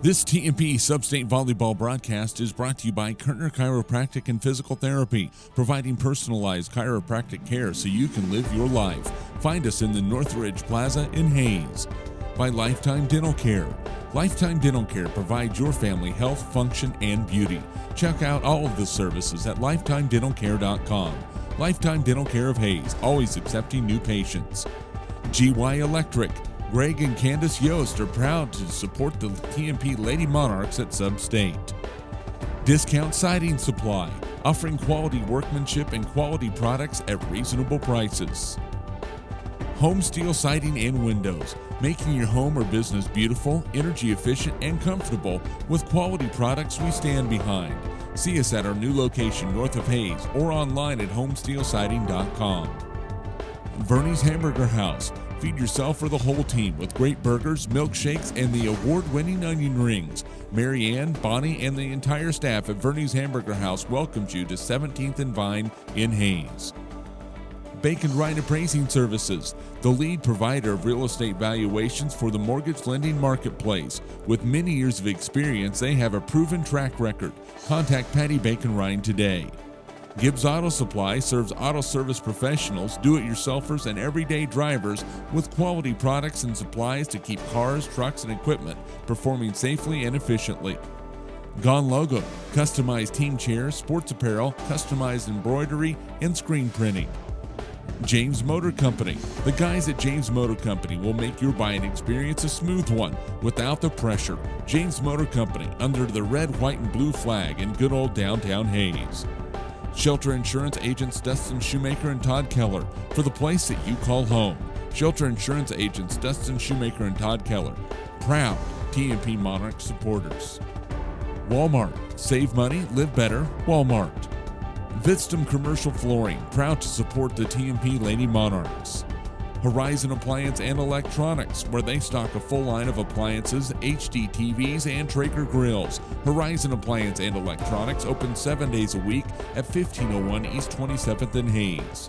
This TMP Sub-State Volleyball broadcast is brought to you by Kerner Chiropractic and Physical Therapy, providing personalized chiropractic care so you can live your life. Find us in the Northridge Plaza in Hayes. By Lifetime Dental Care. Lifetime Dental Care provides your family health, function, and beauty. Check out all of the services at lifetimedentalcare.com. Lifetime Dental Care of Hayes, always accepting new patients. GY Electric. Greg and Candace Yost are proud to support the TMP Lady Monarchs at Sub-State. Discount Siding Supply, offering quality workmanship and quality products at reasonable prices. Home Steel Siding and Windows, making your home or business beautiful, energy efficient, and comfortable with quality products we stand behind. See us at our new location north of Hayes or online at homesteelsiding.com. Vernie's Hamburger House. Feed yourself or the whole team with great burgers, milkshakes, and the award-winning onion rings. Mary Ann, Bonnie, and the entire staff at Vernie's Hamburger House welcomes you to 17th and Vine in Hayes. Bacon Ryan Appraising Services, the lead provider of real estate valuations for the mortgage lending marketplace. With many years of experience, they have a proven track record. Contact Patty Bacon Ryan today. Gibbs Auto Supply serves auto service professionals, do-it-yourselfers, and everyday drivers with quality products and supplies to keep cars, trucks, and equipment performing safely and efficiently. Gone Logo, customized team chairs, sports apparel, customized embroidery, and screen printing. James Motor Company. The guys at James Motor Company will make your buying experience a smooth one without the pressure. James Motor Company, under the red, white, and blue flag in good old downtown Hayes. Shelter Insurance agents Dustin Shoemaker and Todd Keller for the place that you call home. Shelter Insurance agents Dustin Shoemaker and Todd Keller, proud TMP Monarch supporters. Walmart, save money, live better, Walmart. Vistum Commercial Flooring, proud to support the TMP Lady Monarchs. Horizon Appliance and Electronics, where they stock a full line of appliances, HD TVs, and Traeger grills. Horizon Appliance and Electronics open 7 days a week at 1501 East 27th in Hayes.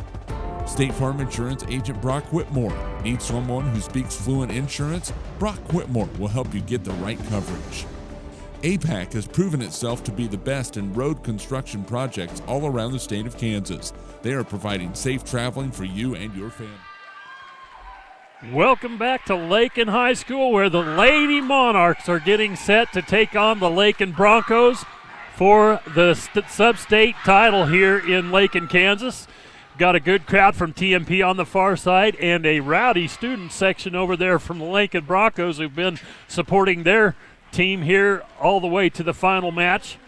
State Farm Insurance agent Brock Whitmore. Need someone who speaks fluent insurance? Brock Whitmore will help you get the right coverage. APAC has proven itself to be the best in road construction projects all around the state of Kansas. They are providing safe traveling for you and your family. Welcome back to Lakin High School, where the Lady Monarchs are getting set to take on the Lakin Broncos for the sub-state title here in Lakin, Kansas. Got a good crowd from TMP on the far side and a rowdy student section over there from the Lakin Broncos who've been supporting their team here all the way to the final match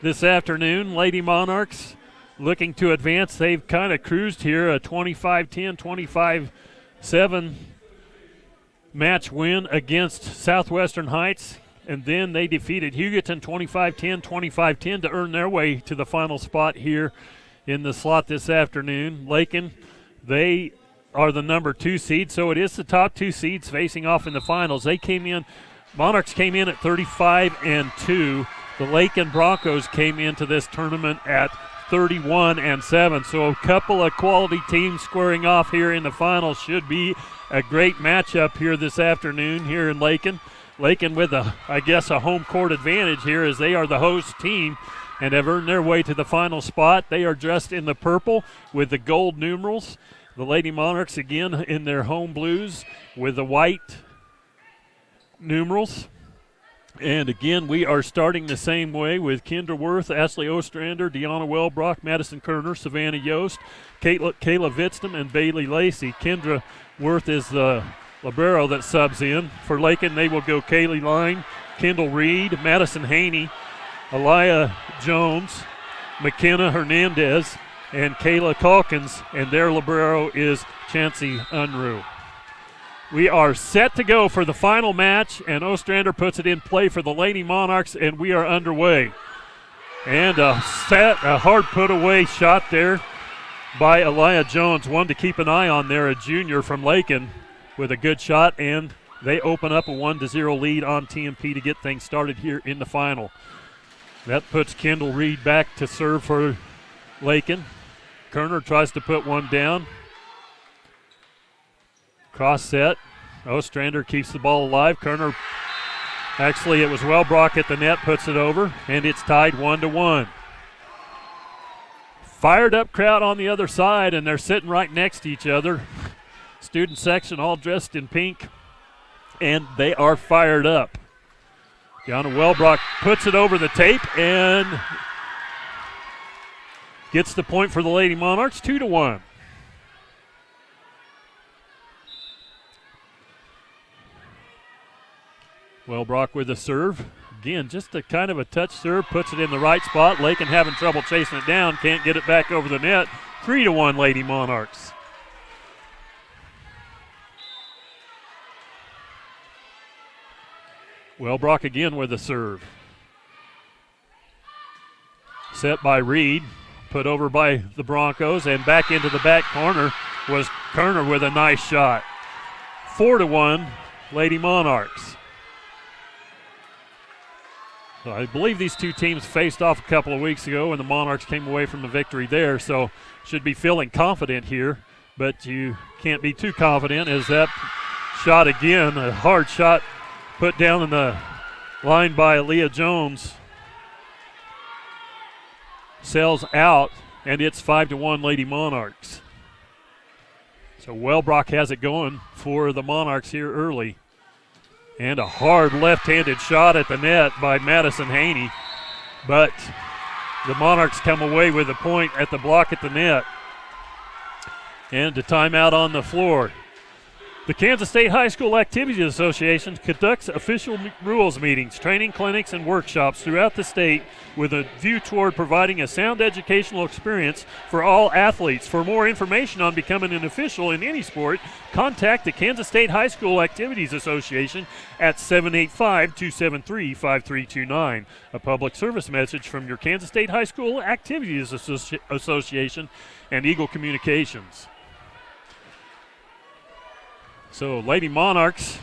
this afternoon. Lady Monarchs looking to advance. They've kind of cruised here, a 25-10, 25-7 match win against Southwestern Heights, and then they defeated Hugoton 25-10, 25-10 to earn their way to the final spot here in the slot this afternoon. Lakin, they are the number 2 seed, so it is the top 2 seeds facing off in the finals. Monarchs came in at 35-2. The Lakin Broncos came into this tournament at 31-7. So a couple of quality teams squaring off here in the finals. Should be a great matchup here this afternoon here in Lakin. Lakin with a home court advantage here as they are the host team and have earned their way to the final spot. They are dressed in the purple with the gold numerals. The Lady Monarchs again in their home blues with the white numerals. And again, we are starting the same way with Kendra Worth, Ashley Ostrander, Deanna Wellbrock, Madison Kerner, Savannah Yost, Kayla Vitstam, and Bailey Lacey. Kendra Worth is the libero that subs in. For Lakin, they will go Kaylee Line, Kendall Reed, Madison Haney, Aliyah Jones, McKenna Hernandez, and Kayla Calkins, and their libero is Chancey Unruh. We are set to go for the final match, and Ostrander puts it in play for the Lady Monarchs, and we are underway. And a hard put-away shot there by Aliyah Jones, one to keep an eye on there, a junior from Lakin with a good shot, and they open up a 1-0 lead on TMP to get things started here in the final. That puts Kendall Reed back to serve for Lakin. Kerner tries to put one down. Cross set. Ostrander keeps the ball alive. Kerner Actually, it was Wellbrock at the net, puts it over, and it's tied 1-1. Fired up crowd on the other side, and they're sitting right next to each other. Student section all dressed in pink, and they are fired up. Deanna Wellbrock puts it over the tape and gets the point for the Lady Monarchs, 2-1. Wellbrock with a serve. Again, just a kind of a touch serve, puts it in the right spot. Lakin having trouble chasing it down, can't get it back over the net. 3-1 Lady Monarchs. Wellbrock again with a serve. Set by Reed, put over by the Broncos, and back into the back corner was Kerner with a nice shot. 4-1 Lady Monarchs. So I believe these two teams faced off a couple of weeks ago, and the Monarchs came away from the victory there, so should be feeling confident here, but you can't be too confident as that shot again, a hard shot put down in the line by Aaliyah Jones, sails out, and it's 5-1 Lady Monarchs. So Wellbrock has it going for the Monarchs here early. And a hard left-handed shot at the net by Madison Haney. But the Monarchs come away with a point at the block at the net. And a timeout on the floor. The Kansas State High School Activities Association conducts official rules meetings, training clinics, and workshops throughout the state with a view toward providing a sound educational experience for all athletes. For more information on becoming an official in any sport, contact the Kansas State High School Activities Association at 785-273-5329. A public service message from your Kansas State High School Activities Association and Eagle Communications. So Lady Monarchs,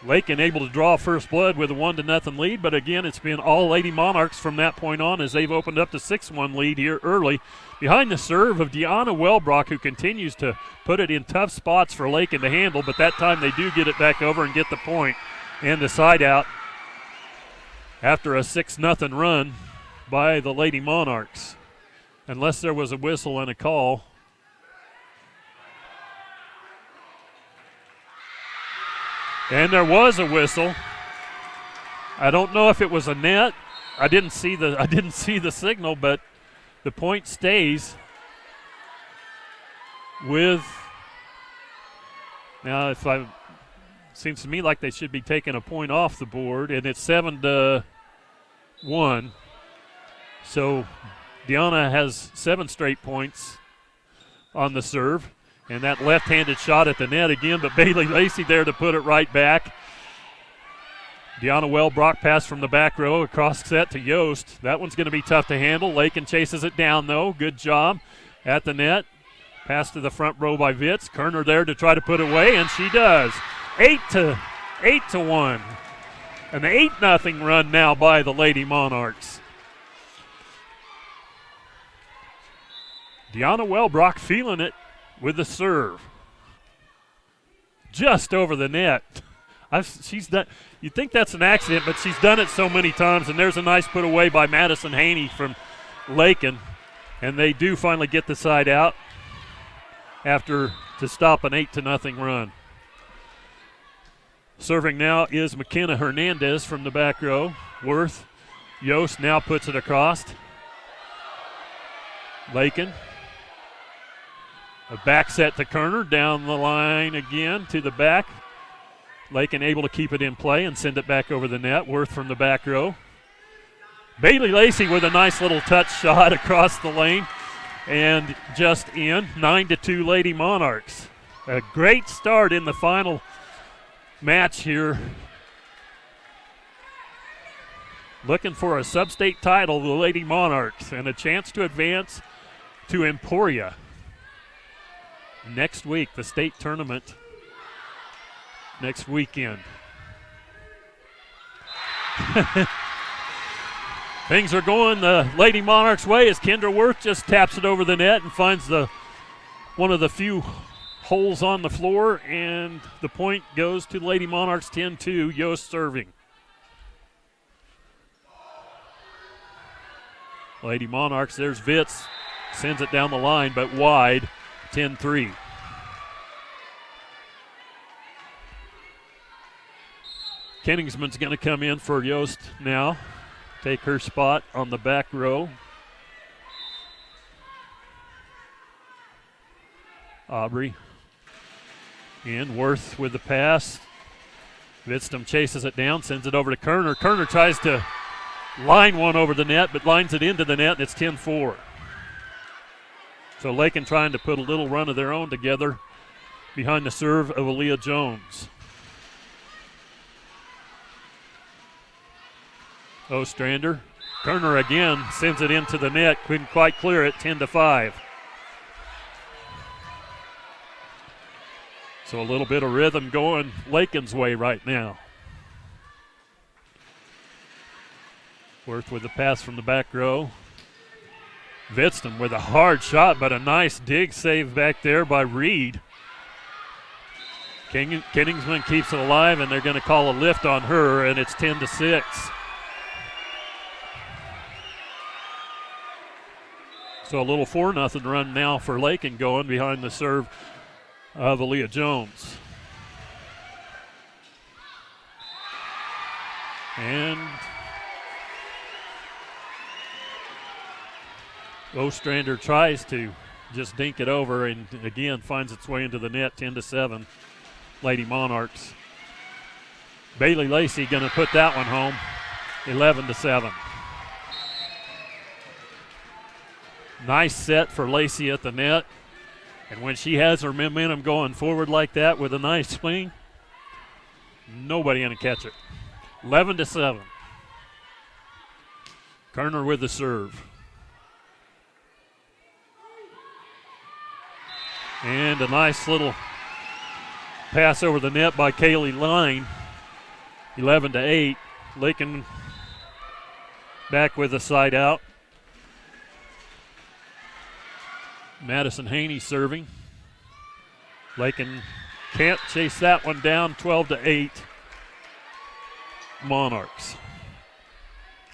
Lakin able to draw first blood with a 1-0 lead, but again it's been all Lady Monarchs from that point on as they've opened up the 6-1 lead here early. Behind the serve of Deanna Wellbrock, who continues to put it in tough spots for Lakin to handle, but that time they do get it back over and get the point and the side out after a 6-0 run by the Lady Monarchs. Unless there was a whistle and a call. And there was a whistle. I don't know if it was a net. I didn't see the signal, but the point stays with. Now, seems to me like they should be taking a point off the board, and it's 7-1. So Deanna has 7 straight points on the serve. And that left-handed shot at the net again, but Bailey Lacey there to put it right back. Deanna Wellbrock pass from the back row across set to Yost. That one's going to be tough to handle. Lakin chases it down, though. Good job at the net. Pass to the front row by Vitz. Kerner there to try to put it away, and she does. 8-1. An 8-0 run now by the Lady Monarchs. Deanna Wellbrock feeling it with the serve. Just over the net. She's done. You'd think that's an accident, but she's done it so many times, and there's a nice put away by Madison Haney from Lakin, and they do finally get the side out to stop an 8-0 run. Serving now is McKenna Hernandez from the back row. Worth. Yost now puts it across. Lakin. A back set to Kerner, down the line again to the back. Lakin able to keep it in play and send it back over the net. Worth from the back row. Bailey Lacey with a nice little touch shot across the lane and just in. 9-2 Lady Monarchs. A great start in the final match here. Looking for a sub-state title, the Lady Monarchs, and a chance to advance to Emporia next week, the state tournament next weekend. Things are going the Lady Monarchs' way as Kendra Worth just taps it over the net and finds one of the few holes on the floor, and the point goes to Lady Monarchs 10-2, Yost serving. Lady Monarchs, there's Vitz, sends it down the line, but wide, 10-3. Kenningsman's going to come in for Yost now, take her spot on the back row. Aubrey in, Worth with the pass. Vidstum chases it down, sends it over to Kerner. Kerner tries to line one over the net, but lines it into the net, and it's 10-4. So Lakin trying to put a little run of their own together behind the serve of Aaliyah Jones. Ostrander. Kerner again sends it into the net, couldn't quite clear it, 10-5. So a little bit of rhythm going Lakin's way right now. Worth with the pass from the back row. Vidstum with a hard shot, but a nice dig save back there by Reed. Kenningsman keeps it alive, and they're going to call a lift on her, and it's 10-6. So a little 4-0 run now for Lakin going behind the serve of Aaliyah Jones. And Ostrander tries to just dink it over and again finds its way into the net, 10-7, Lady Monarchs. Bailey Lacey going to put that one home, 11-7. Nice set for Lacey at the net. And when she has her momentum going forward like that with a nice swing, nobody going to catch it. 11-7. Kerner with the serve. And a nice little pass over the net by Kaylee Line. 11-8. Lakin back with a side out. Madison Haney serving. Lakin can't chase that one down, 12-8 Monarchs.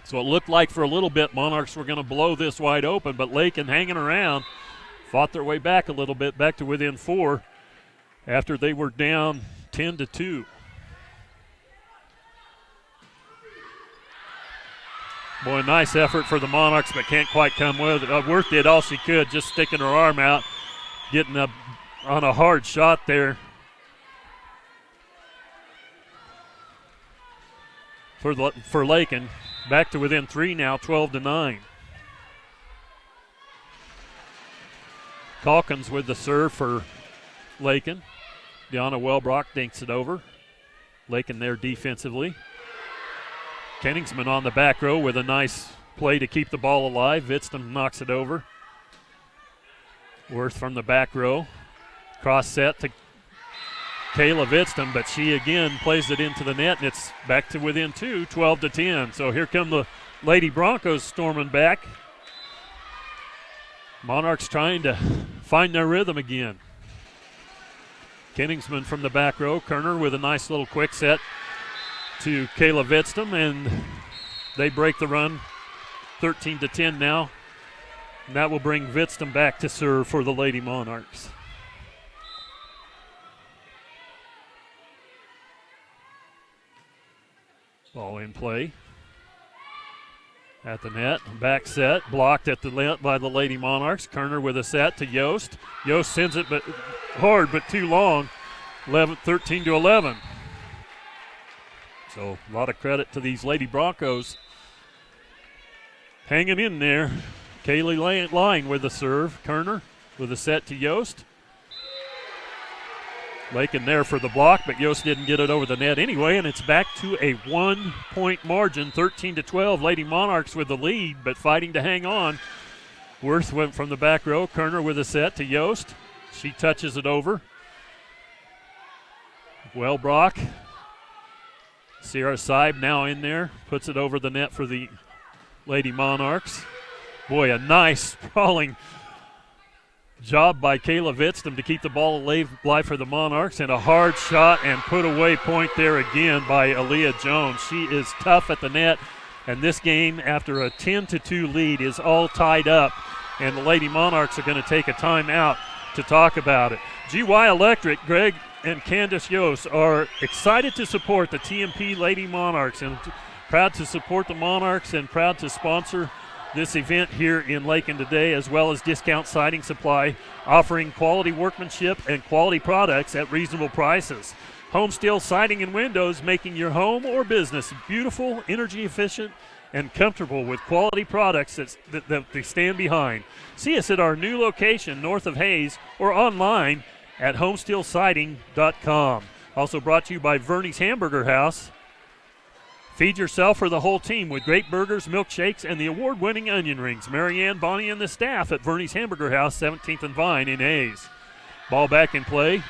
So it looked like for a little bit Monarchs were going to blow this wide open, but Lakin hanging around, fought their way back a little bit, back to within 4 after they were down 10-2. Boy, nice effort for the Monarchs, but can't quite come with it. Worth did all she could, just sticking her arm out, getting on a hard shot there. For Lakin, back to within 3 now, 12-9. Calkins with the serve for Lakin. Deanna Wellbrock dinks it over. Lakin there defensively. Kenningsman on the back row with a nice play to keep the ball alive. Vidstum knocks it over. Worth from the back row. Cross set to Kayla Vidstum, but she again plays it into the net, and it's back to within 2, 12-10. So here come the Lady Broncos storming back. Monarchs trying to find their rhythm again. Kenningsman from the back row. Kerner with a nice little quick set to Kayla Vidstum, and they break the run 13-10 now. And that will bring Vidstum back to serve for the Lady Monarchs. Ball in play. At the net, back set, blocked at the net by the Lady Monarchs. Kerner with a set to Yost. Yost sends it but hard but too long, 13-11. So a lot of credit to these Lady Broncos hanging in there. Kaylee Line with the serve. Kerner with a set to Yost. Lakin there for the block, but Yost didn't get it over the net anyway, and it's back to a 1-point margin, 13-12. Lady Monarchs with the lead, but fighting to hang on. Worth went from the back row. Kerner with a set to Yost. She touches it over. Wellbrock. Sierra Seib now in there, puts it over the net for the Lady Monarchs. Boy, a nice sprawling job by Kayla Vitztum to keep the ball alive for the Monarchs, and a hard shot and put away point there again by Aaliyah Jones. She is tough at the net, and this game, after a 10-2 lead, is all tied up, and the Lady Monarchs are going to take a timeout to talk about it. GY Electric, Greg and Candace Yost are excited to support the TMP Lady Monarchs and proud to support the Monarchs and proud to sponsor this event here in Lakin today, as well as Discount Siding Supply, offering quality workmanship and quality products at reasonable prices. Home Steel Siding and Windows, making your home or business beautiful, energy efficient, and comfortable with quality products that they stand behind. See us at our new location north of Hayes or online at homesteelsiding.com. Also brought to you by Verney's Hamburger House. Feed yourself or the whole team with great burgers, milkshakes, and the award-winning onion rings. Marianne, Bonnie, and the staff at Verney's Hamburger House, 17th and Vine in Hayes. Ball back in play.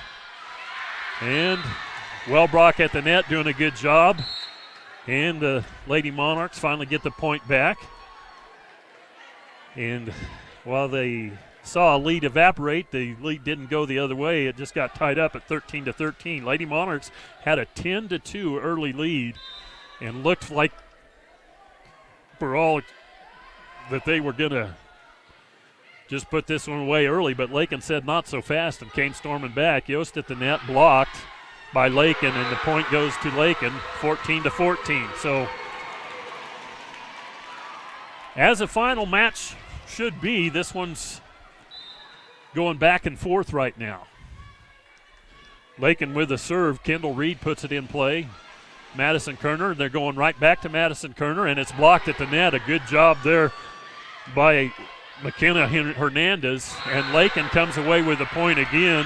And Wellbrock at the net doing a good job. And the Lady Monarchs finally get the point back. And while they saw a lead evaporate, the lead didn't go the other way. It just got tied up at 13-13. Lady Monarchs had a 10-2 early lead and looked like, for all, that they were going to just put this one away early, but Lakin said not so fast and came storming back. Yost at the net, blocked by Lakin, and the point goes to Lakin, 14-14. So, as a final match should be, this one's going back and forth right now. Lakin with a serve. Kendall Reed puts it in play. Madison Kerner, they're going right back to Madison Kerner, and it's blocked at the net. A good job there by McKenna Hernandez, and Lakin comes away with the point again.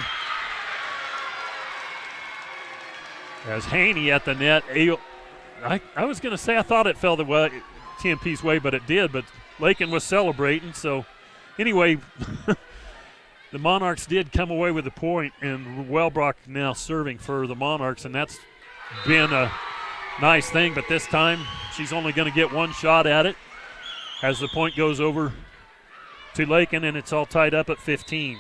As Haney at the net, I was going to say I thought it fell the way, TMP's way, but it did, but Lakin was celebrating. So anyway, the Monarchs did come away with the point, and Wellbrock now serving for the Monarchs, and that's been a nice thing, but this time she's only going to get one shot at it as the point goes over to Lakin, and it's all tied up at 15.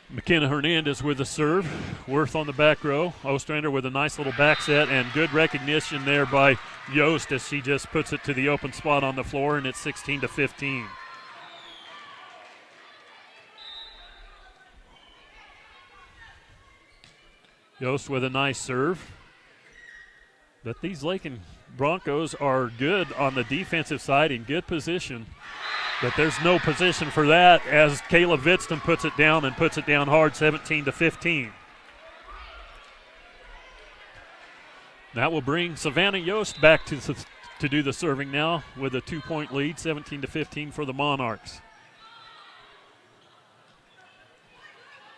McKenna Hernandez with the serve. Worth on the back row. Ostrander with a nice little back set, and good recognition there by Yost as she just puts it to the open spot on the floor, and it's 16-15. Yost with a nice serve. But these Lakin Broncos are good on the defensive side, in good position. But there's no position for that as Kayla Vitztum puts it down, and puts it down hard, 17-15. That will bring Savannah Yost back to do the serving now with a 2-point lead, 17-15 for the Monarchs.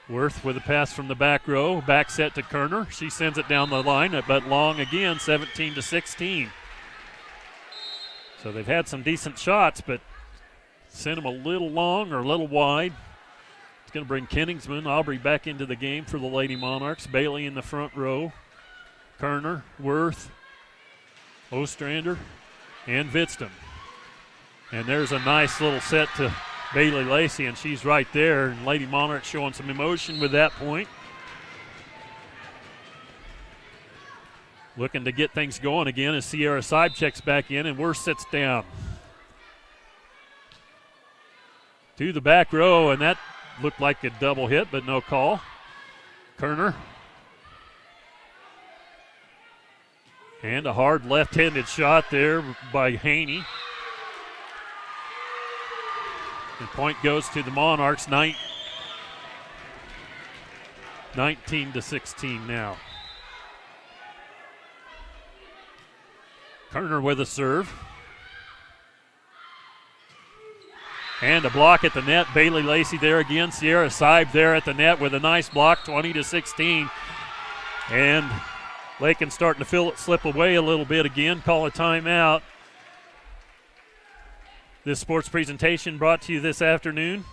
Worth with a pass from the back row, back set to Kerner. She sends it down the line, but long again, 17-16. So they've had some decent shots, but sent them a little long or a little wide. It's going to bring Kenningsman, Aubrey back into the game for the Lady Monarchs. Bailey in the front row. Kerner, Worth, Ostrander, and Vitztum. And there's a nice little set to Bailey Lacey, and she's right there. And Lady Monarchs showing some emotion with that point. Looking to get things going again as Sierra Seib checks back in, and Worth sits down. To the back row, and that looked like a double hit, but no call. Kerner. And a hard left-handed shot there by Haney. The point goes to the Monarchs, 19-16 now. Kerner with a serve. And a block at the net. Bailey Lacey there again. Sierra Seib there at the net with a nice block, 20-16. And Lakin starting to feel it slip away a little bit again. Call a timeout. This sports presentation brought to you this afternoon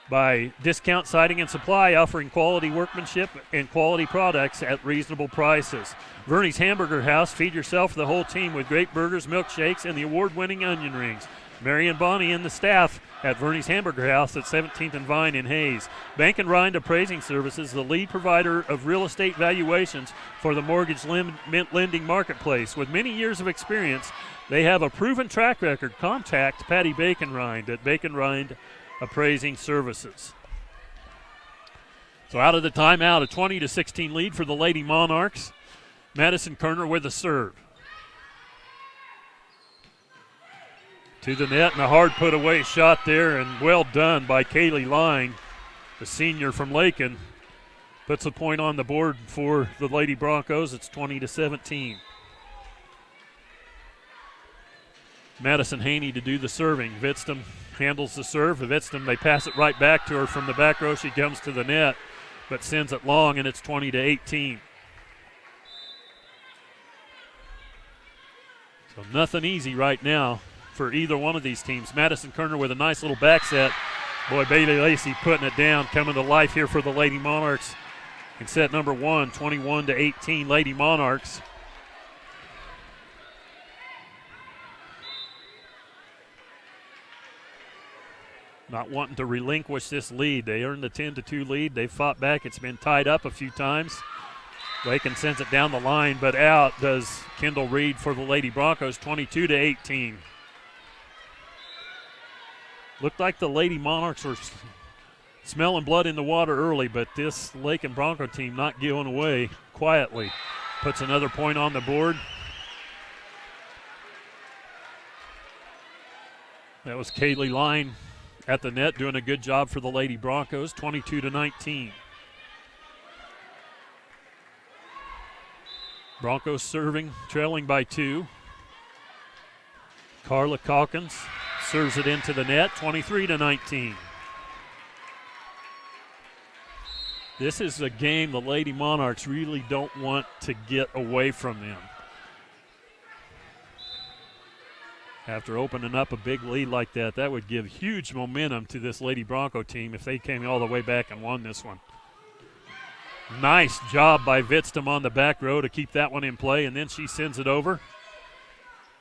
by Discount Siding and Supply, offering quality workmanship and quality products at reasonable prices. Verney's Hamburger House, feed yourself the whole team with great burgers, milkshakes, and the award-winning onion rings. Marion Bonney and the staff at Verney's Hamburger House at 17th and Vine in Hayes. Bank and Rind Appraising Services, the lead provider of real estate valuations for the mortgage lending marketplace. With many years of experience, they have a proven track record. Contact Patty Bacon-Rind at Bacon-Rind Appraising Services. So out of the timeout, a 20-16 lead for the Lady Monarchs. Madison Kerner with a serve. To the net, and a hard put-away shot there, and well done by Kaylee Line, the senior from Lakin. Puts a point on the board for the Lady Broncos. It's 20-17. Madison Haney to do the serving. Vidstum handles the serve. Vidstum, they pass it right back to her from the back row. She comes to the net, but sends it long, and it's 20-18. So nothing easy right now for either one of these teams. Madison Kerner with a nice little back set. Boy, Bailey Lacey putting it down, coming to life here for the Lady Monarchs in set number 1, 21-18 Lady Monarchs. Not wanting to relinquish this lead. They earned the 10-2 lead. They fought back. It's been tied up a few times. Lakin sends it down the line, but out does Kendall Reed for the Lady Broncos, 22-18. Looked like the Lady Monarchs were smelling blood in the water early, but this Lakin Bronco team not giving away quietly. Puts another point on the board. That was Kaylee Line at the net, doing a good job for the Lady Broncos, 22-19. Broncos serving, trailing by 2. Carla Calkins serves it into the net, 23-19. This is a game the Lady Monarchs really don't want to get away from them. After opening up a big lead like that, that would give huge momentum to this Lady Bronco team if they came all the way back and won this one. Nice job by Vidstum on the back row to keep that one in play, and then she sends it over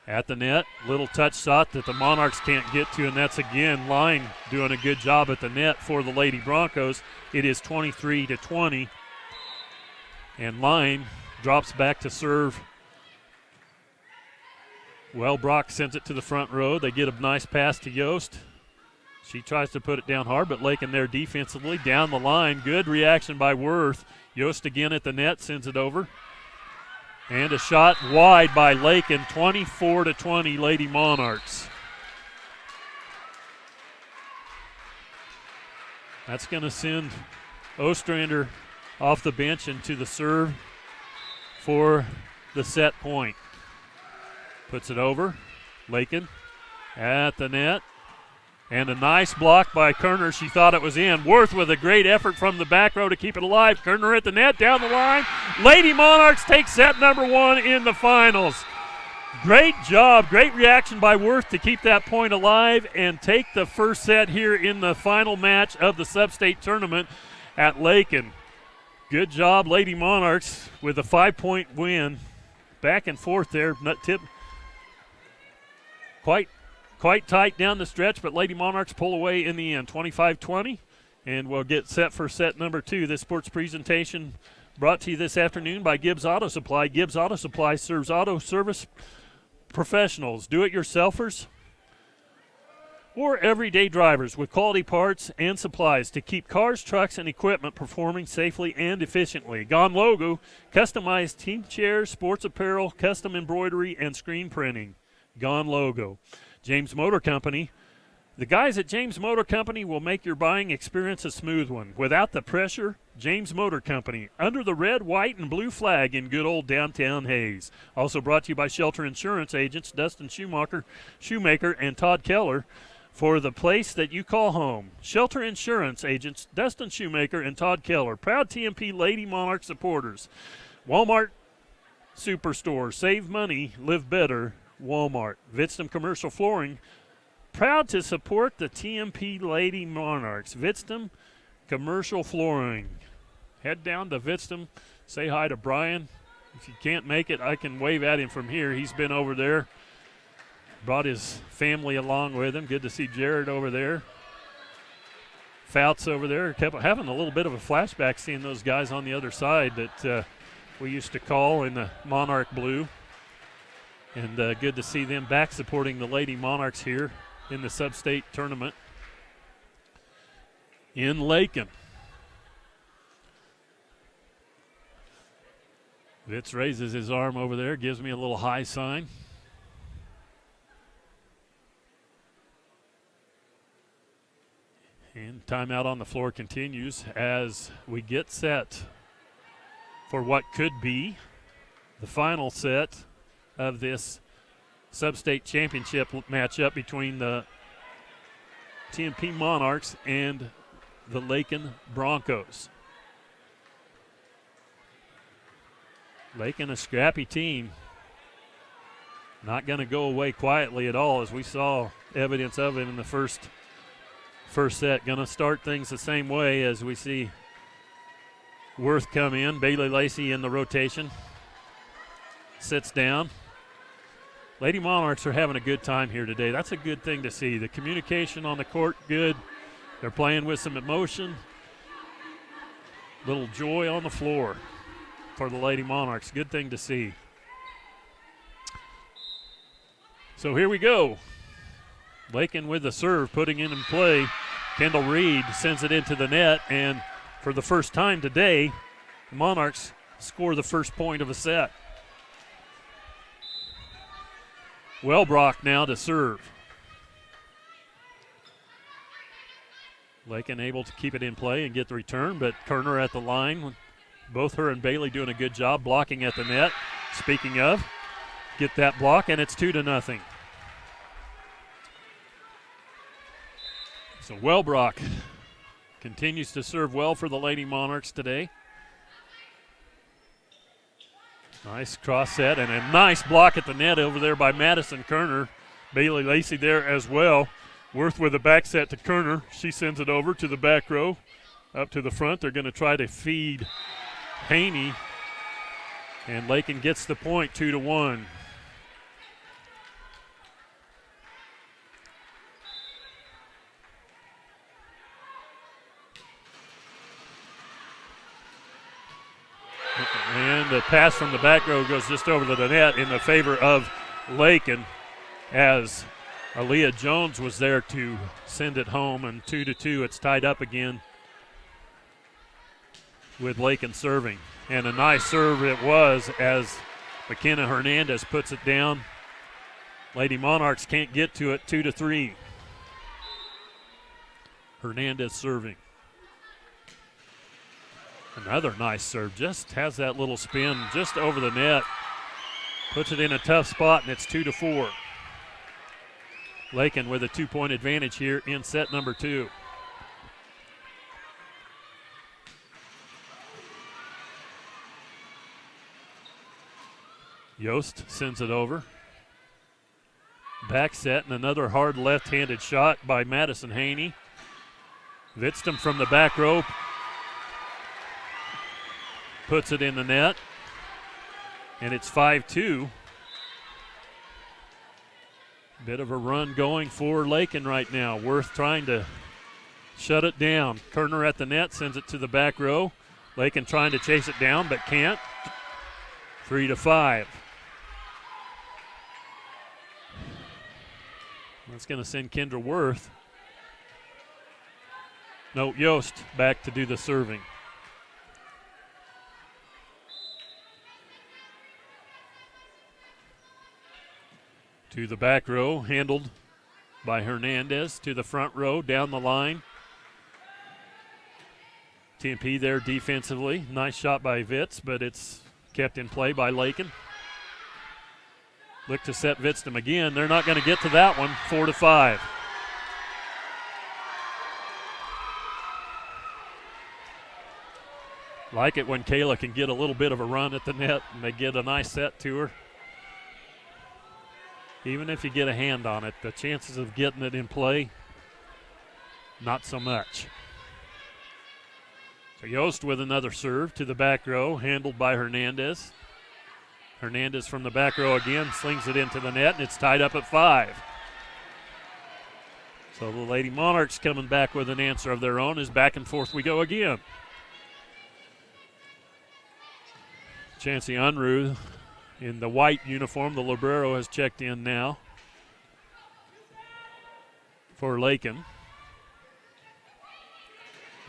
at the net. Little touch shot that the Monarchs can't get to, and that's again Line doing a good job at the net for the Lady Broncos. It is 23-20, and Line drops back to serve. Well, Brock sends it to the front row. They get a nice pass to Yost. She tries to put it down hard, but Lakin there defensively down the line. Good reaction by Worth. Yost again at the net, sends it over. And a shot wide by Lakin, 24-20 Lady Monarchs. That's going to send Ostrander off the bench into the serve for the set point. Puts it over. Lakin at the net. And a nice block by Kerner. She thought it was in. Worth with a great effort from the back row to keep it alive. Kerner at the net, down the line. Lady Monarchs take set number 1 in the finals. Great job, great reaction by Worth to keep that point alive and take the first set here in the final match of the sub-state tournament at Lakin. Good job, Lady Monarchs, with a 5-point win. Back and forth there. Quite tight down the stretch, but Lady Monarchs pull away in the end, 25-20. And we'll get set for set number 2. This sports presentation brought to you this afternoon by Gibbs Auto Supply. Gibbs Auto Supply serves auto service professionals, do-it-yourselfers, or everyday drivers with quality parts and supplies to keep cars, trucks, and equipment performing safely and efficiently. Gone Logo, customized team chairs, sports apparel, custom embroidery, and screen printing. Gone Logo. James Motor Company. The guys at James Motor Company will make your buying experience a smooth one. Without the pressure, James Motor Company. Under the red, white, and blue flag in good old downtown Hayes. Also brought to you by Shelter Insurance Agents Dustin Shoemaker and Todd Keller for the place that you call home. Shelter Insurance Agents Dustin Shoemaker and Todd Keller. Proud TMP Lady Monarch supporters. Walmart Superstore. Save money, live better. Walmart. Vidstum Commercial Flooring, proud to support the TMP Lady Monarchs. Vidstum Commercial Flooring. Head down to Vidstum, say hi to Brian. If you can't make it, I can wave at him from here. He's been over there Brought his family along with him. Good to see Jared over there. Fouts over there. Kept having a little bit of a flashback seeing those guys on the other side that we used to call in the Monarch Blue. And good to see them back supporting the Lady Monarchs here in the sub-state tournament in Lakin. Vitz raises his arm over there, gives me a little high sign. And timeout on the floor continues as we get set for what could be the final set of this sub-state championship matchup between the TMP Monarchs and the Lakin Broncos. Lakin, a scrappy team, not going to go away quietly at all, as we saw evidence of it in the first set. Going to start things the same way as we see Worth come in. Bailey Lacey in the rotation. Sits down. Lady Monarchs are having a good time here today. That's a good thing to see. The communication on the court, good. They're playing with some emotion. Little joy on the floor for the Lady Monarchs. Good thing to see. So here we go. Lakin with the serve, putting it in play. Kendall Reed sends it into the net, and for the first time today, the Monarchs score the first point of a set. Wellbrock now to serve. Lakin able to keep it in play and get the return, but Kerner at the line. Both her and Bailey doing a good job blocking at the net. Speaking of, get that block, and it's 2-0. So Wellbrock continues to serve well for the Lady Monarchs today. Nice cross set and a nice block at the net over there by Madison Kerner. Bailey Lacey there as well. Worth with a back set to Kerner. She sends it over to the back row, up to the front. They're going to try to feed Haney, and Lakin gets the point, 2-1. And the pass from the back row goes just over to the net in the favor of Lakin, as Aaliyah Jones was there to send it home, and 2-2. It's tied up again with Lakin serving. And a nice serve it was as McKenna Hernandez puts it down. Lady Monarchs can't get to it, 2-3. Hernandez serving. Another nice serve, just has that little spin just over the net. Puts it in a tough spot, and it's 2-4. Lakin with a 2-point advantage here in set number 2. Yost sends it over. Back set and another hard left-handed shot by Madison Haney. Vittstam from the back row puts it in the net, and it's 5-2. Bit of a run going for Lakin right now. Worth trying to shut it down. Kerner at the net, sends it to the back row. Lakin trying to chase it down, but can't. 3-5. That's going to send Kendra Worth. No, Yost back to do the serving. To the back row, handled by Hernandez. To the front row, down the line. TMP there defensively. Nice shot by Vitz, but it's kept in play by Lakin. Look to set Vittstam again. They're not going to get to that one. 4-5. Like it when Kayla can get a little bit of a run at the net and they get a nice set to her. Even if you get a hand on it, the chances of getting it in play, not so much. So Yost with another serve to the back row, handled by Hernandez. Hernandez from the back row again slings it into the net, and it's tied up at 5. So the Lady Monarchs coming back with an answer of their own as back and forth we go again. Chancey Unruh in the white uniform, the libero, has checked in now for Lakin.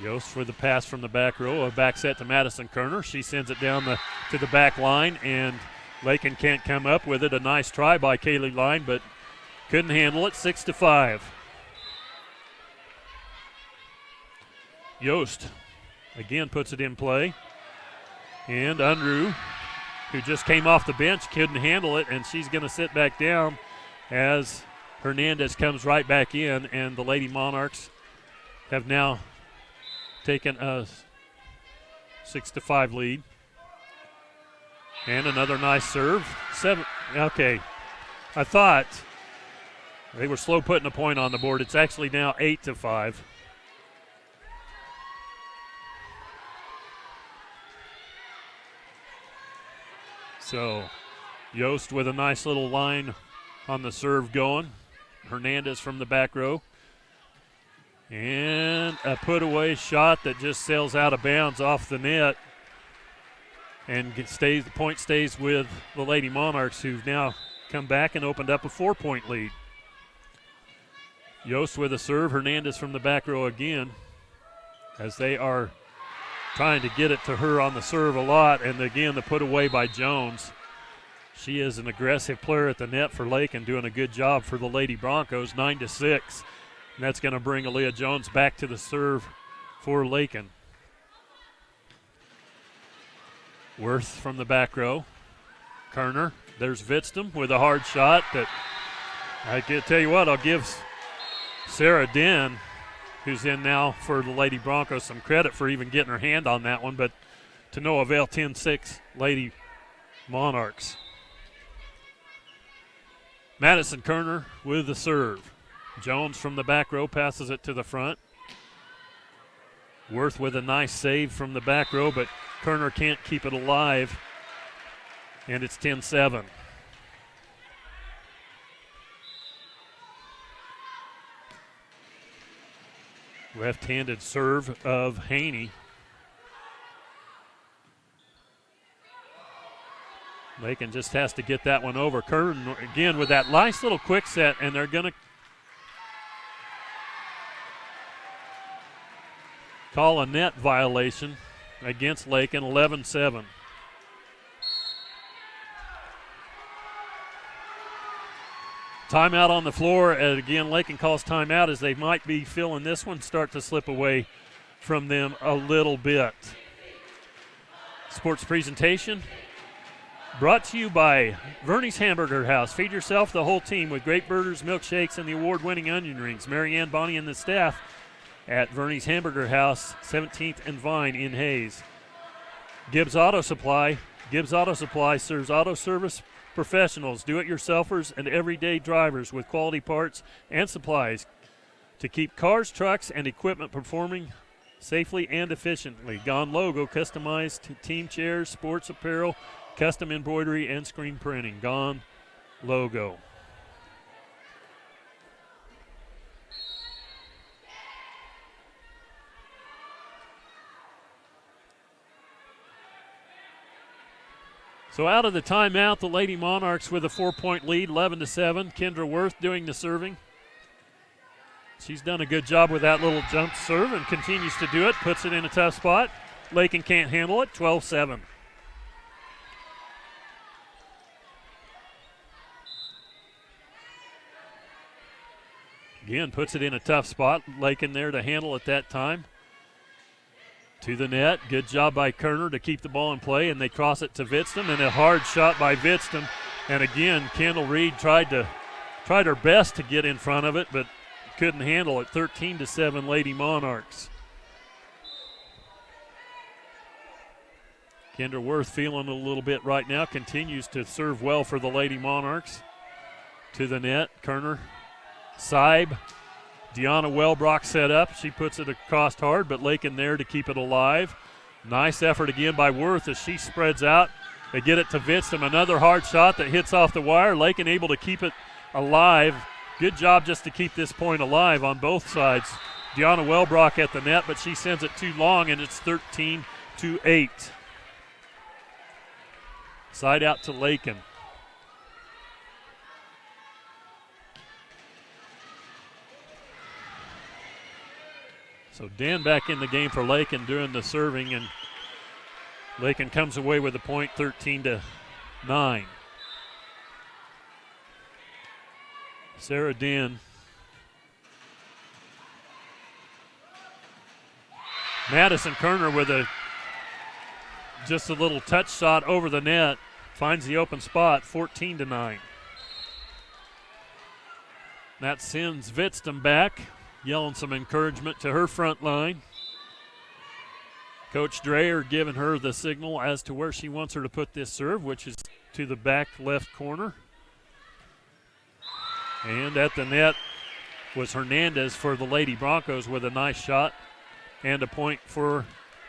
Yost for the pass from the back row, a back set to Madison Kerner. She sends it down to the back line, and Lakin can't come up with it. A nice try by Kaylee Line, but couldn't handle it. 6-5. Yost again puts it in play. And Unruh, who just came off the bench, couldn't handle it, and she's going to sit back down as Hernandez comes right back in, and the Lady Monarchs have now taken a 6-5 lead. And another nice serve. 7. Okay. I thought they were slow putting a point on the board. It's actually now 8-5. So Yost with a nice little line on the serve going. Hernandez from the back row. And a put-away shot that just sails out of bounds off the net. And the point stays with the Lady Monarchs, who've now come back and opened up a 4-point lead. Yost with a serve. Hernandez from the back row again, as they are trying to get it to her on the serve a lot. And again, the put-away by Jones. She is an aggressive player at the net for Lakin, doing a good job for the Lady Broncos. 9-6. And that's going to bring Aaliyah Jones back to the serve for Lakin. Worth from the back row. Kerner. There's Vitztum with a hard shot that I can tell you what, I'll give Sarah Den, who's in now for the Lady Broncos, some credit for even getting her hand on that one, but to no avail. 10-6 Lady Monarchs. Madison Kerner with the serve. Jones from the back row passes it to the front. Worth with a nice save from the back row, but Kerner can't keep it alive, and it's 10-7. Left-handed serve of Haney. Lakin just has to get that one over. Kerner again with that nice little quick set, and they're going to call a net violation against Lakin. 11-7. Timeout on the floor, and again, Lakin calls timeout as they might be feeling this one start to slip away from them a little bit. Sports presentation brought to you by Verney's Hamburger House. Feed yourself, the whole team, with great burgers, milkshakes, and the award-winning onion rings. Marianne, Bonnie, and the staff at Verney's Hamburger House, 17th and Vine in Hayes. Gibbs Auto Supply. Gibbs Auto Supply serves auto service professionals, do-it-yourselfers, and everyday drivers with quality parts and supplies to keep cars, trucks, and equipment performing safely and efficiently. Gone Logo, customized team chairs, sports apparel, custom embroidery, and screen printing. Gone Logo. So out of the timeout, the Lady Monarchs with a 4-point lead, 11-7. Kendra Worth doing the serving. She's done a good job with that little jump serve and continues to do it, puts it in a tough spot. Lakin can't handle it, 12-7. Again, puts it in a tough spot. Lakin there to handle at that time. To the net. Good job by Kerner to keep the ball in play, and they cross it to Vitztum, and a hard shot by Vitztum. And again, Kendall Reed tried her best to get in front of it, but couldn't handle it. 13-7 Lady Monarchs. Kendra Worth feeling a little bit right now, continues to serve well for the Lady Monarchs. To the net, Kerner, Seib. Deanna Wellbrock set up. She puts it across hard, but Lakin there to keep it alive. Nice effort again by Worth as she spreads out They get it to Vinston. Another hard shot that hits off the wire. Lakin able to keep it alive. Good job just to keep this point alive on both sides. Deanna Wellbrock at the net, but she sends it too long, and it's 13-8. Side out to Lakin. So Dan back in the game for Lakin doing the serving, and Lakin comes away with a point, 13-9. Sarah Dan. Madison Kerner with just a little touch shot over the net. Finds the open spot, 14-9. That sends Vidston back, yelling some encouragement to her front line. Coach Dreyer giving her the signal as to where she wants her to put this serve, which is to the back left corner. And at the net was Hernandez for the Lady Broncos with a nice shot and a point for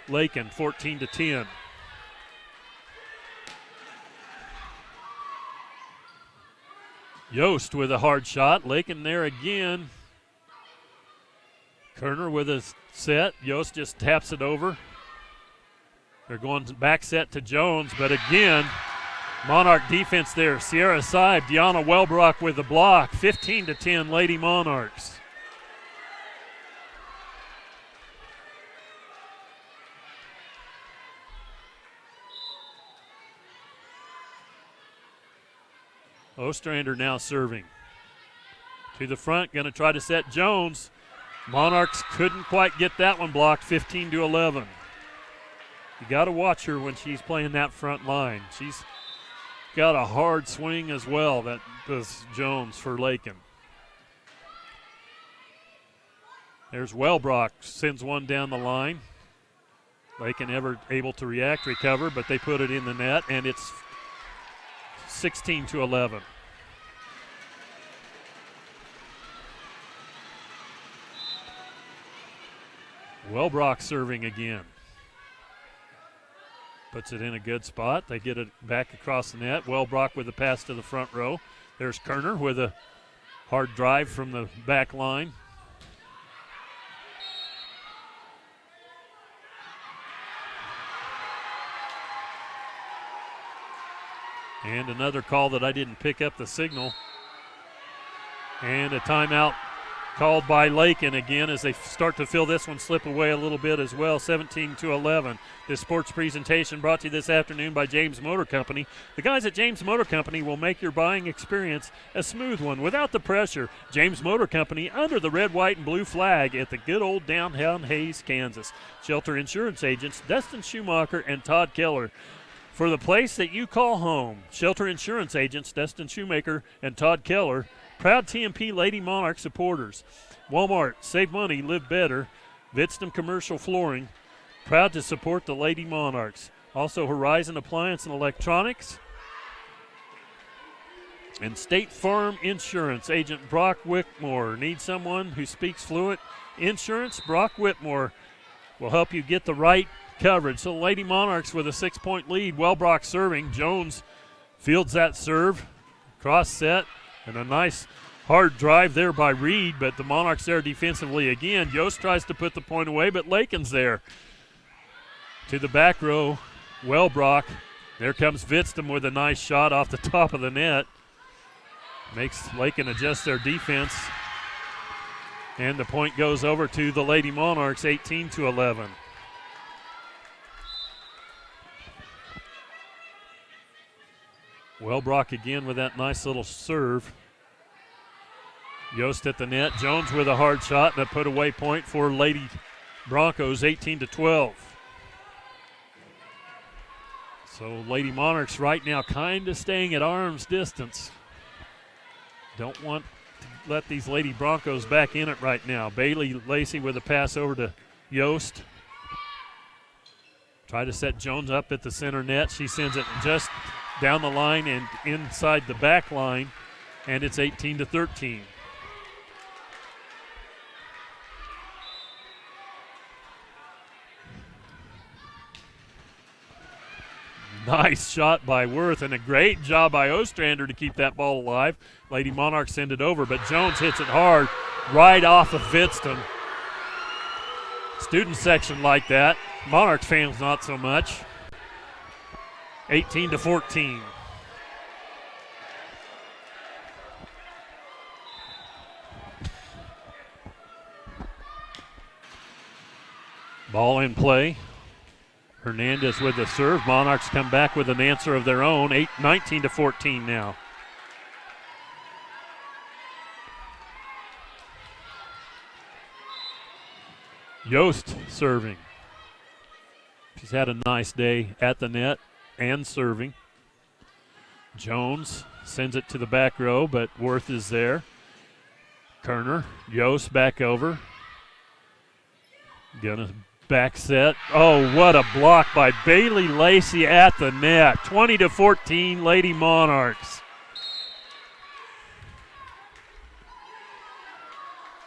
Lakin, 14-10. Yost with a hard shot. Lakin there again. Kerner with a set. Yost just taps it over. They're going back set to Jones, but again, Monarch defense there. Sierra Seib, Deanna Wellbrock with the block. 15-10 Lady Monarchs. Ostrander now serving. To the front, going to try to set Jones. Monarchs couldn't quite get that one blocked, 15-11. You got to watch her when she's playing that front line. She's got a hard swing as well, that does Jones for Lakin. There's Wellbrock, sends one down the line. Lakin never able to react, recover, but they put it in the net, and it's 16-11. Wellbrock serving again. Puts it in a good spot. They get it back across the net. Wellbrock with the pass to the front row. There's Kerner with a hard drive from the back line. And another call that I didn't pick up the signal. And a timeout called by Lakin again as they start to feel this one slip away a little bit as well, 17-11. This sports presentation brought to you this afternoon by James Motor Company. The guys at James Motor Company will make your buying experience a smooth one without the pressure. James Motor Company under the red, white, and blue flag at the good old downtown Hayes, Kansas. Shelter Insurance Agents Dustin Schumacher and Todd Keller. For the place that you call home, Shelter Insurance Agents Dustin Shoemaker and Todd Keller, proud TMP Lady Monarch supporters. Walmart, save money, live better. Vidston Commercial Flooring, proud to support the Lady Monarchs. Also Horizon Appliance and Electronics. And State Farm Insurance, Agent Brock Whitmore. Need someone who speaks fluent insurance? Brock Whitmore will help you get the right coverage. So the Lady Monarchs with a 6-point lead. Wellbrock serving. Jones fields that serve. Cross set. And a nice hard drive there by Reed, but the Monarchs there defensively again. Yost tries to put the point away, but Lakin's there. To the back row, Wellbrock. There comes Vidston with a nice shot off the top of the net. Makes Lakin adjust their defense. And the point goes over to the Lady Monarchs, 18-11. Wellbrock again with that nice little serve. Yost at the net. Jones with a hard shot and a put away point for Lady Broncos, 18-12. So Lady Monarchs right now kind of staying at arm's distance. Don't want to let these Lady Broncos back in it right now. Bailey Lacey with a pass over to Yost. Try to set Jones up at the center net. She sends it just down the line and inside the back line, and it's 18-13. Nice shot by Worth and a great job by Ostrander to keep that ball alive. Lady Monarchs send it over, but Jones hits it hard right off of Vidston. Student section like that. Monarchs fans not so much. 18-14. Ball in play. Hernandez with the serve. Monarchs come back with an answer of their own. 19-14 now. Yost serving. She's had a nice day at the net and serving. Jones sends it to the back row, but Worth is there. Kerner, Yost back over. Gonna back set. Oh, what a block by Bailey Lacey at the net. 20-14, Lady Monarchs.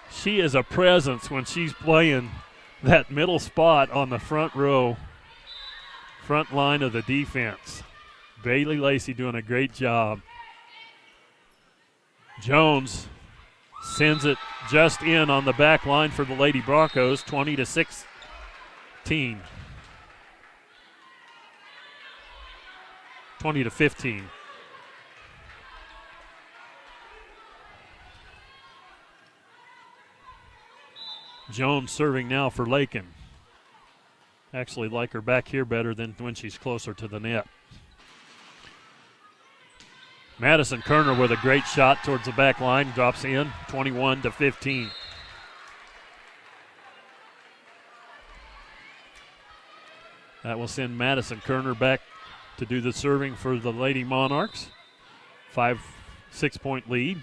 She is a presence when she's playing that middle spot on the front row, front line of the defense. Bailey Lacey doing a great job. Jones sends it just in on the back line for the Lady Broncos, 20-16. 20-15. Jones serving now for Lakin. Actually like her back here better than when she's closer to the net. Madison Kerner with a great shot towards the back line, drops in, 21-15. That will send Madison Kerner back to do the serving for the Lady Monarchs. 5-6 point lead.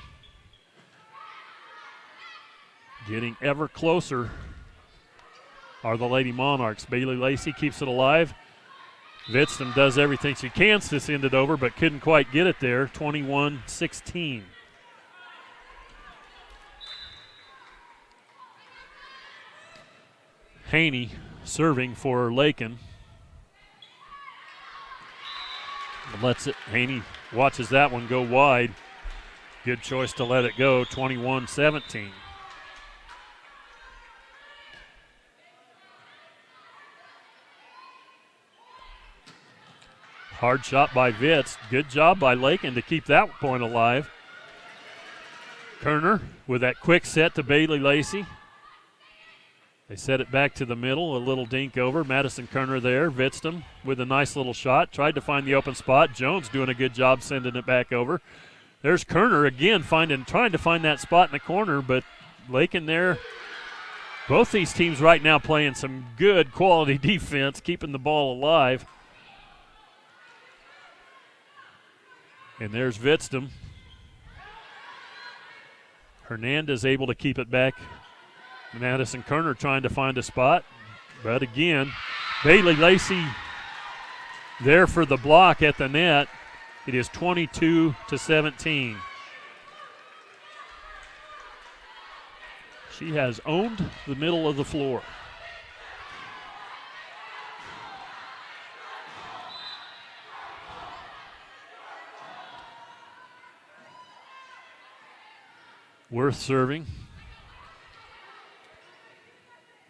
Getting ever closer are the Lady Monarchs. Bailey Lacey keeps it alive. Vidston does everything she can to send it over, but couldn't quite get it there. 21-16. Haney serving for Lakin. Lets it. Haney watches that one go wide. Good choice to let it go. 21-17. Hard shot by Vitz. Good job by Lakin to keep that point alive. Kerner with that quick set to Bailey Lacey. They set it back to the middle, a little dink over. Madison Kerner there. Vidston with a nice little shot. Tried to find the open spot. Jones doing a good job sending it back over. There's Kerner again trying to find that spot in the corner, but Lakin there. Both these teams right now playing some good quality defense, keeping the ball alive. And there's Vidston. Hernandez able to keep it back. Madison Kerner trying to find a spot. But again, Bailey Lacey there for the block at the net. It is 22-17. She has owned the middle of the floor. Worth serving.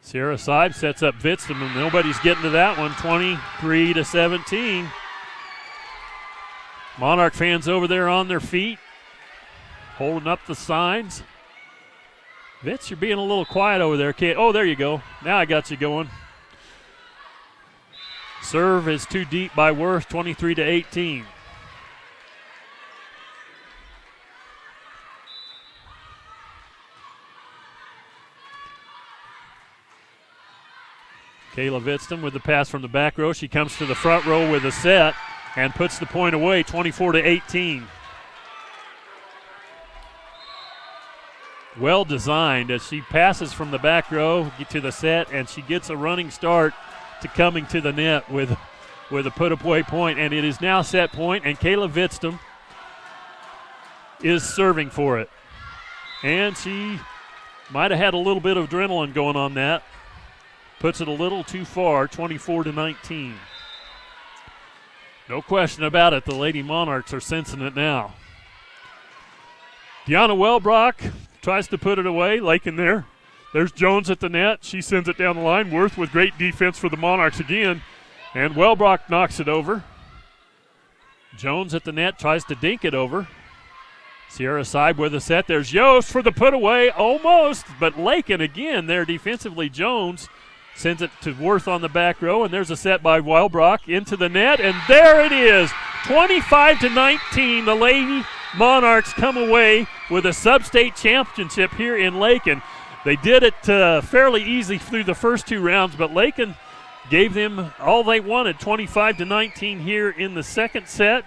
Sierra Seib sets up Vidston, and nobody's getting to that one. 23-17. Monarch fans over there on their feet, holding up the signs. Vitz, you're being a little quiet over there, kid. Oh, there you go. Now I got you going. Serve is too deep by Worth, 23-18. Kayla Vidston with the pass from the back row. She comes to the front row with a set and puts the point away, 24-18. Well designed as she passes from the back row to the set, and she gets a running start to coming to the net with a put-away point, and it is now set point, and Kayla Vidston is serving for it. And she might have had a little bit of adrenaline going on that. Puts it a little too far, 24-19. No question about it. The Lady Monarchs are sensing it now. Deanna Wellbrock tries to put it away. Lakin there. There's Jones at the net. She sends it down the line. Worth with great defense for the Monarchs again. And Wellbrock knocks it over. Jones at the net tries to dink it over. Sierra side with a set. There's Yost for the put away. Almost. But Lakin again there defensively. Jones sends it to Worth on the back row. And there's a set by Wellbrock into the net. And there it is. 25-19. The Lady Monarchs come away with a sub-state championship here in Lakin. They did it fairly easy through the first two rounds, but Lakin gave them all they wanted, 25-19 here in the second set.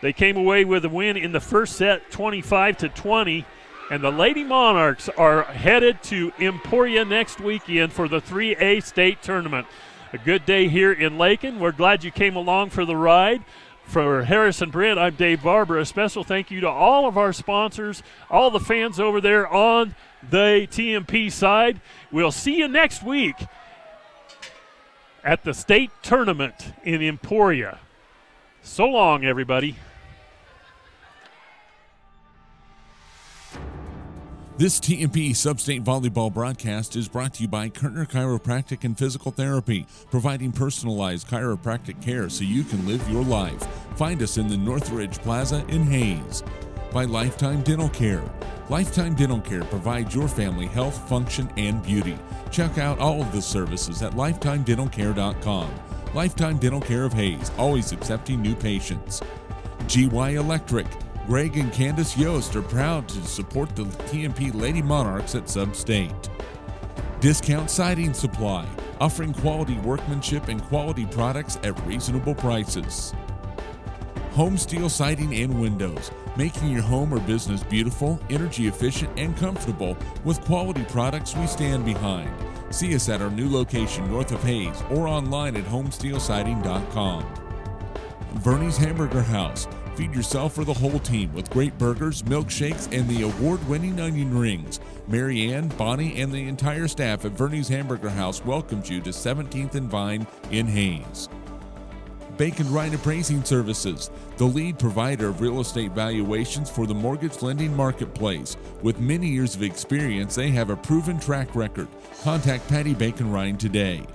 They came away with a win in the first set, 25-20, and the Lady Monarchs are headed to Emporia next weekend for the 3A state tournament. A good day here in Lakin. We're glad you came along for the ride. For Harrison Brent, I'm Dave Barber. A special thank you to all of our sponsors, all the fans over there on the TMP side. We'll see you next week at the state tournament in Emporia. So long, everybody. This TMP Sub-State Volleyball broadcast is brought to you by Kertner Chiropractic and Physical Therapy, providing personalized chiropractic care so you can live your life. Find us in the Northridge Plaza in Hayes. By Lifetime Dental Care. Lifetime Dental Care provides your family health, function, and beauty. Check out all of the services at lifetimedentalcare.com. Lifetime Dental Care of Hayes, always accepting new patients. GY Electric. Greg and Candace Yost are proud to support the TMP Lady Monarchs at Sub-State. Discount Siding Supply, offering quality workmanship and quality products at reasonable prices. Home Steel Siding and Windows, making your home or business beautiful, energy efficient, and comfortable with quality products we stand behind. See us at our new location north of Hayes or online at homesteelsiding.com. Verney's Hamburger House. Feed yourself or the whole team with great burgers, milkshakes, and the award-winning onion rings. Mary Ann, Bonnie, and the entire staff at Verney's Hamburger House welcomes you to 17th and Vine in Hayes. Bacon Ryan Appraising Services, the lead provider of real estate valuations for the mortgage lending marketplace. With many years of experience, they have a proven track record. Contact Patty Bacon Ryan today.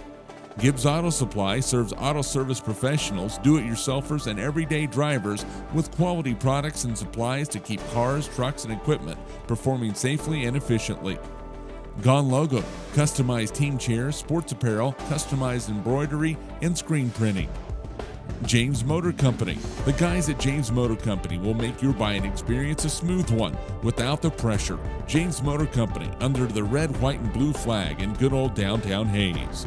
Gibbs Auto Supply serves auto service professionals, do-it-yourselfers, and everyday drivers with quality products and supplies to keep cars, trucks, and equipment performing safely and efficiently. Gone Logo, customized team chairs, sports apparel, customized embroidery, and screen printing. James Motor Company. The guys at James Motor Company will make your buying experience a smooth one without the pressure. James Motor Company, under the red, white, and blue flag in good old downtown Hayes.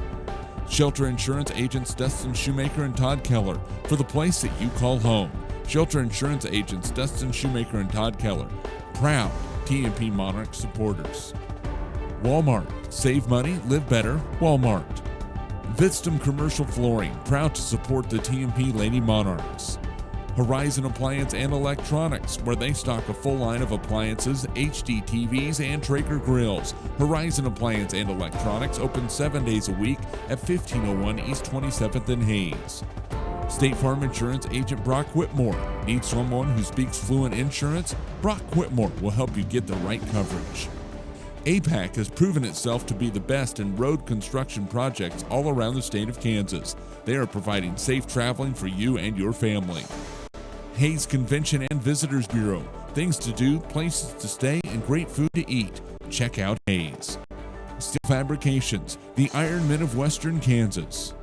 Shelter Insurance Agents Dustin Shoemaker and Todd Keller, for the place that you call home. Shelter Insurance Agents Dustin Shoemaker and Todd Keller, proud TMP Monarch supporters. Walmart, save money, live better, Walmart. Vitstum Commercial Flooring, proud to support the TMP Lady Monarchs. Horizon Appliance and Electronics, where they stock a full line of appliances, HD TVs, and Traeger grills. Horizon Appliance and Electronics open 7 days a week at 1501 East 27th in Hayes. State Farm Insurance Agent Brock Whitmore. Need someone who speaks fluent insurance? Brock Whitmore will help you get the right coverage. APAC has proven itself to be the best in road construction projects all around the state of Kansas. They are providing safe traveling for you and your family. Hayes Convention and Visitors Bureau. Things to do, places to stay, and great food to eat. Check out Hayes. Steel Fabrications, the Iron Men of Western Kansas.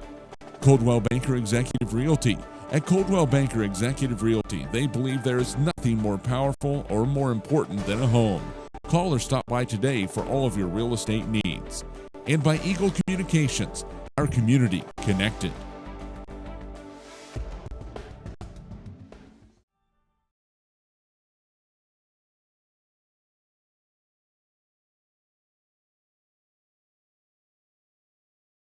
Coldwell Banker Executive Realty. At Coldwell Banker Executive Realty, they believe there is nothing more powerful or more important than a home. Call or stop by today for all of your real estate needs. And by Eagle Communications, our community connected.